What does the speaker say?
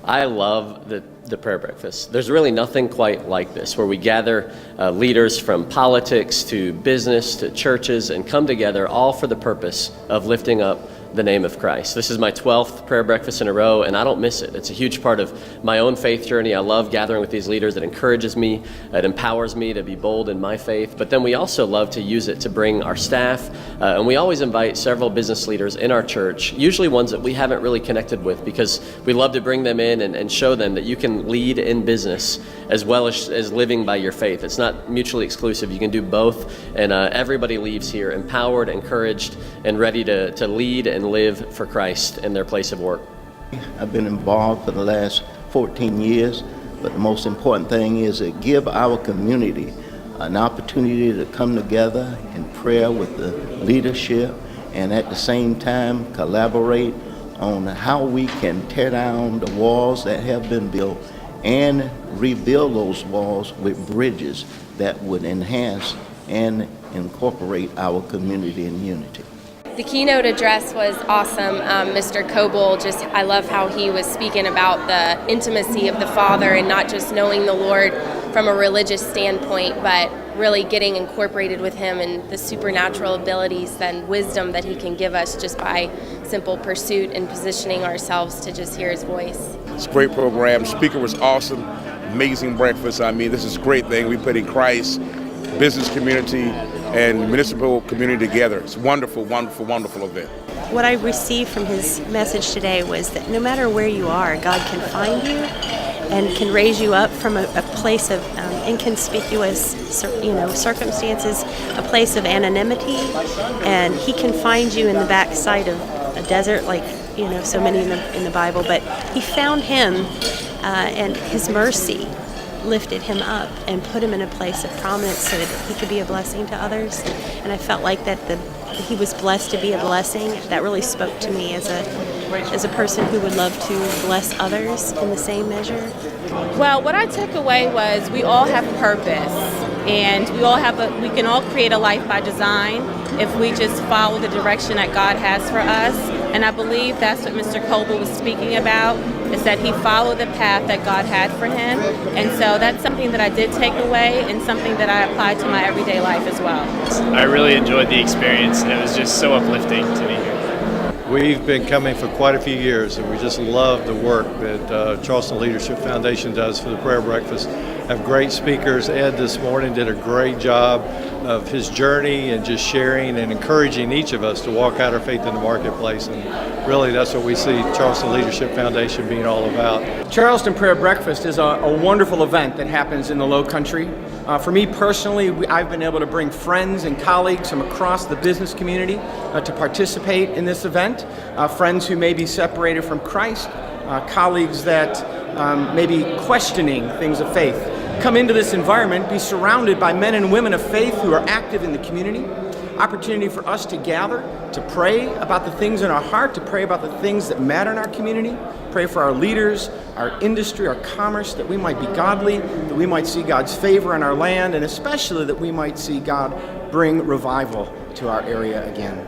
I love the prayer breakfast. There's really nothing quite like this, where we gather leaders from politics to business to churches and come together all for the purpose of lifting up the name of Christ. This is my 12th prayer breakfast in a row, and I don't miss it. It's a huge part of my own faith journey. I love gathering with these leaders. It encourages me, it empowers me to be bold in my faith, but then we also love to use it to bring our staff, and we always invite several business leaders in our church, usually ones that we haven't really connected with, because we love to bring them in and show them that you can lead in business as well as living by your faith. It's not mutually exclusive. You can do both, and everybody leaves here empowered, encouraged, and ready to lead and live for Christ in their place of work. I've been involved for the last 14 years, but the most important thing is to give our community an opportunity to come together in prayer with the leadership, and at the same time collaborate on how we can tear down the walls that have been built and rebuild those walls with bridges that would enhance and incorporate our community in unity. The keynote address was awesome. Mr. Coble, I love how he was speaking about the intimacy of the Father and not just knowing the Lord from a religious standpoint, but really getting incorporated with Him and the supernatural abilities and wisdom that He can give us just by simple pursuit and positioning ourselves to just hear His voice. It's a great program. Speaker was awesome. Amazing breakfast. I mean, this is a great thing. We put in Christ, business community, and municipal community together. It's a wonderful, wonderful, wonderful event. What I received from his message today was that no matter where you are, God can find you and can raise you up from a place of inconspicuous circumstances, a place of anonymity, and He can find you in the backside of a desert, like so many in the Bible. But He found him, and His mercy lifted him up and put him in a place of prominence so that he could be a blessing to others. And I felt like that he was blessed to be a blessing. That really spoke to me as a person who would love to bless others in the same measure. Well, what I took away was we all have purpose, and we can all create a life by design if we just follow the direction that God has for us. And I believe that's what Mr. Coble was speaking about, is that he followed the path that God had for him. And so that's something that I did take away and something that I applied to my everyday life as well. I really enjoyed the experience, and it was just so uplifting to be here. We've been coming for quite a few years, and we just love the work that Charleston Leadership Foundation does for the prayer breakfast. Have great speakers. Ed this morning did a great job of his journey and just sharing and encouraging each of us to walk out our faith in the marketplace. And really that's what we see Charleston Leadership Foundation being all about. Charleston Prayer Breakfast is a wonderful event that happens in the Low Country. For me personally, I've been able to bring friends and colleagues from across the business community to participate in this event. Friends who may be separated from Christ, colleagues that may be questioning things of faith. Come into this environment, be surrounded by men and women of faith who are active in the community. Opportunity for us to gather, to pray about the things in our heart, to pray about the things that matter in our community, pray for our leaders, our industry, our commerce, that we might be godly, that we might see God's favor in our land, and especially that we might see God bring revival to our area again.